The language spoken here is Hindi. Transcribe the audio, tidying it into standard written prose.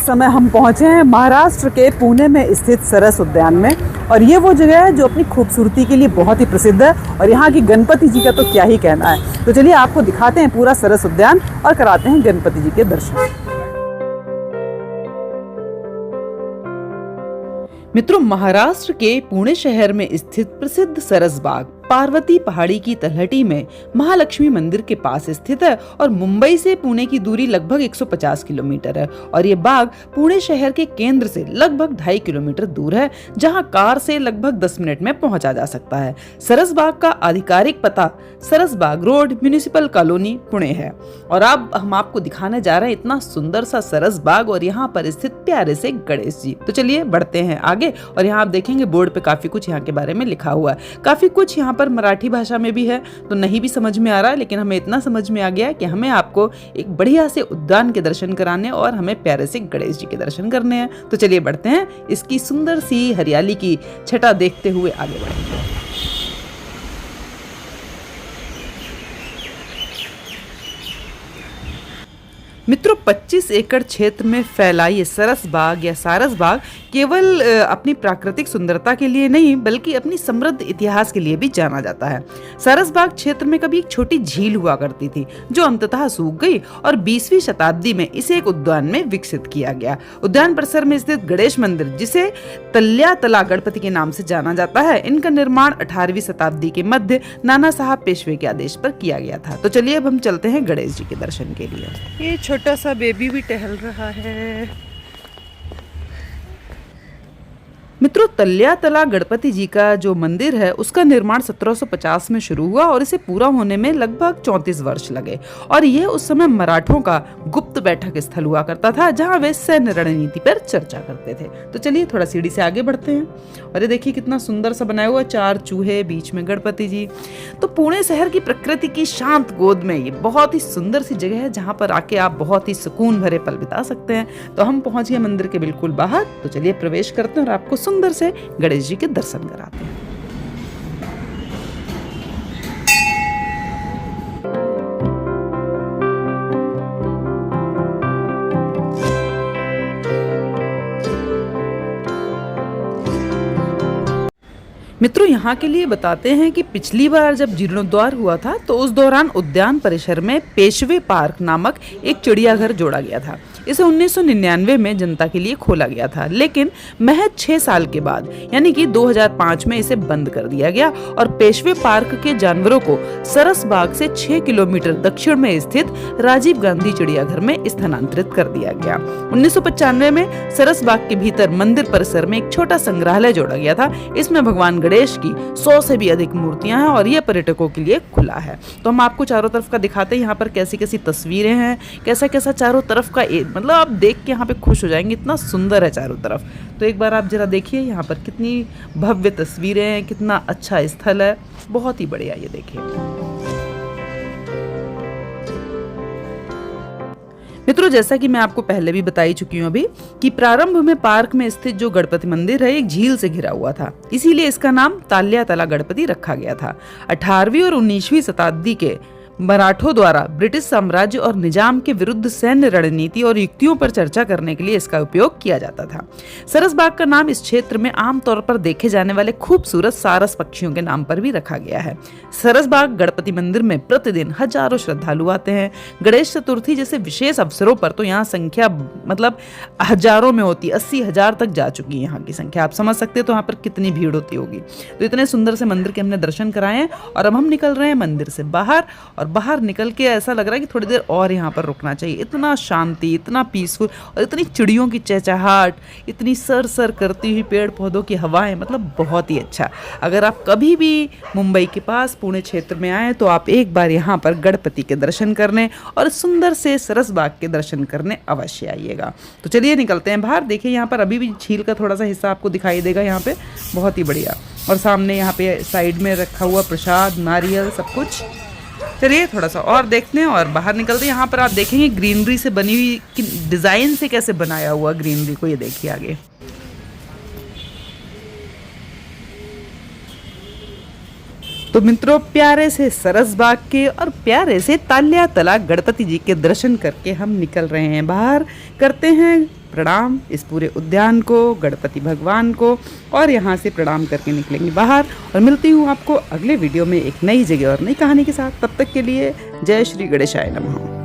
समय हम पहुंचे हैं महाराष्ट्र के पुणे में स्थित सरस उद्यान में। और ये वो जगह है जो अपनी खूबसूरती के लिए बहुत ही प्रसिद्ध है और यहाँ की गणपति जी का तो क्या ही कहना है। तो चलिए आपको दिखाते हैं पूरा सरस उद्यान और कराते हैं गणपति जी के दर्शन। मित्रों, महाराष्ट्र के पुणे शहर में स्थित प्रसिद्ध सरस बाग पार्वती पहाड़ी की तलहटी में महालक्ष्मी मंदिर के पास स्थित है और मुंबई से पुणे की दूरी लगभग 150 किलोमीटर है। और ये बाग पुणे शहर के केंद्र से लगभग 2.5 किलोमीटर दूर है, जहां कार से लगभग 10 मिनट में पहुंचा जा सकता है। सरस बाग का आधिकारिक पता सरस बाग रोड, म्युनिसिपल कॉलोनी, पुणे है। और अब हम आपको दिखाने जा रहे हैं इतना सुंदर सा सरस बाग और यहाँ पर स्थित प्यारे से गणेश जी। तो चलिए बढ़ते हैं आगे। और यहाँ आप देखेंगे बोर्ड पे काफी कुछ यहाँ के बारे में लिखा हुआ है। काफी कुछ यहाँ पर मराठी भाषा में भी है, तो नहीं भी समझ में आ रहा है, लेकिन हमें इतना समझ में आ गया कि हमें आपको एक बढ़िया से उद्यान के दर्शन कराने और हमें प्यारे से गणेश जी के दर्शन करने हैं। तो चलिए बढ़ते हैं, इसकी सुंदर सी हरियाली की छटा देखते हुए आगे बढ़ेंगे। मित्रों, 25 एकड़ क्षेत्र में फैला ये सरस बाग या सारस बाग केवल अपनी प्राकृतिक सुंदरता के लिए नहीं बल्कि अपनी समृद्ध इतिहास के लिए भी जाना जाता है। सरस बाग क्षेत्र में कभी एक छोटी झील हुआ करती थी जो अंततः सूख गई और 20वीं शताब्दी में इसे एक उद्यान में विकसित किया गया। उद्यान परिसर में स्थित गणेश मंदिर, जिसे तल्या तला गणपति के नाम से जाना जाता है, इनका निर्माण 18वीं शताब्दी के मध्य नाना साहब पेशवे के आदेश पर किया गया था। तो चलिए अब हम चलते हैं गणेश जी के दर्शन के लिए। ये छोटा सा बेबी भी टहल रहा है। मित्रों, तल्या तला गणपति जी का जो मंदिर है उसका निर्माण 1750 में शुरू हुआ और इसे पूरा होने में लगभग 34 वर्ष लगे। और यह उस समय मराठों का गुप्त बैठक स्थल हुआ करता था, जहां वे सैन्य रणनीति पर चर्चा करते थे। तो चलिए थोड़ा सीढ़ी से आगे बढ़ते हैं। और ये देखिए कितना सुंदर सा बनाया हुआ, 4 चूहे, बीच में गणपति जी। तो पुणे शहर की प्रकृति की शांत गोद में ये बहुत ही सुंदर सी जगह है, जहाँ पर आके आप बहुत ही सुकून भरे पल बिता सकते हैं। तो हम पहुंच गए मंदिर के बिल्कुल बाहर। तो चलिए प्रवेश करते हैं और आपको सुंदर से गणेश जी के दर्शन कराते हैं। मित्रों, यहाँ के लिए बताते हैं कि पिछली बार जब जीर्णोद्धार हुआ था तो उस दौरान उद्यान परिसर में पेशवे पार्क नामक एक चिड़ियाघर जोड़ा गया था। इसे 1999 में जनता के लिए खोला गया था, लेकिन महज 6 साल के बाद यानी कि 2005 में इसे बंद कर दिया गया और पेशवे पार्क के जानवरों को सरस बाग से 6 किलोमीटर दक्षिण में स्थित राजीव गांधी चिड़ियाघर में स्थानांतरित कर दिया गया। 1995 में सरस बाग के भीतर मंदिर परिसर में एक छोटा संग्रहालय जोड़ा गया था। इसमें भगवान गणेश की 100 से भी अधिक मूर्तियां हैं और यह पर्यटकों के लिए खुला है। तो हम आपको चारों तरफ का दिखाते हैं, यहाँ पर कैसी कैसी तस्वीरें हैं, कैसा कैसा चारों तरफ का मतलब आप देख के यहाँ पे खुश हो जाएंगे, इतना सुंदर है चारों तरफ। तो एक बार आप जरा देखिए यहाँ पर कितनी भव्य तस्वीरें हैं, कितना अच्छा स्थल है, बहुत ही बढ़िया। ये देखिए मित्रों, जैसा कि मैं आपको पहले भी बताई चुकी हूँ अभी कि प्रारंभ में पार्क में स्थित जो गणपति मंदिर है एक झील से घिरा हुआ था, इसीलिए इसका नाम ताल्या तला गणपति रखा गया था। 18वीं और 19वीं शताब्दी के मराठों द्वारा ब्रिटिश साम्राज्य और निजाम के विरुद्ध सैन्य रणनीति और युक्तियों पर चर्चा करने के लिए इसका उपयोग किया जाता था। सरस बाग का नाम इस क्षेत्र में आमतौर पर देखे जाने वाले खूबसूरत सारस पक्षियों के नाम पर भी रखा गया है। सरस बाग गणपति मंदिर में प्रतिदिन हजारों श्रद्धालु आते हैं। गणेश चतुर्थी जैसे विशेष अवसरों पर तो यहाँ संख्या मतलब हजारों में होती, 80,000 तक जा चुकी है यहाँ की संख्या। आप समझ सकते हैं तो यहाँ पर कितनी भीड़ होती होगी। तो इतने सुंदर से मंदिर के हमने दर्शन कराए हैं और अब हम निकल रहे हैं मंदिर से बाहर। और बाहर निकल के ऐसा लग रहा है कि थोड़ी देर और यहाँ पर रुकना चाहिए। इतना शांति, इतना पीसफुल और इतनी चिड़ियों की चहचहाट, इतनी सर सर करती हुई पेड़ पौधों की हवाएं, मतलब बहुत ही अच्छा। अगर आप कभी भी मुंबई के पास पुणे क्षेत्र में आए तो आप एक बार यहाँ पर गणपति के दर्शन करने और सुंदर से सरस बाग के दर्शन करने अवश्य आइएगा। तो चलिए निकलते हैं बाहर। देखिए यहाँ पर अभी भी झील का थोड़ा सा हिस्सा आपको दिखाई देगा यहाँ पे, बहुत ही बढ़िया। और सामने यहाँ पे साइड में रखा हुआ प्रसाद, नारियल, सब कुछ। चलिए थोड़ा सा और देखते हैं और बाहर निकलते हैं। यहाँ पर आप देखेंगे ग्रीनरी से बनी हुई डिजाइन से कैसे बनाया हुआ ग्रीनरी को, ये देखिए आगे। तो मित्रों, प्यारे से सरसबाग के और प्यारे से ताल्यातला गणपति जी के दर्शन करके हम निकल रहे हैं बाहर। करते हैं प्रणाम इस पूरे उद्यान को, गणपति भगवान को, और यहाँ से प्रणाम करके निकलेंगे बाहर। और मिलती हूँ आपको अगले वीडियो में एक नई जगह और नई कहानी के साथ। तब तक के लिए जय श्री गणेशाय नमः।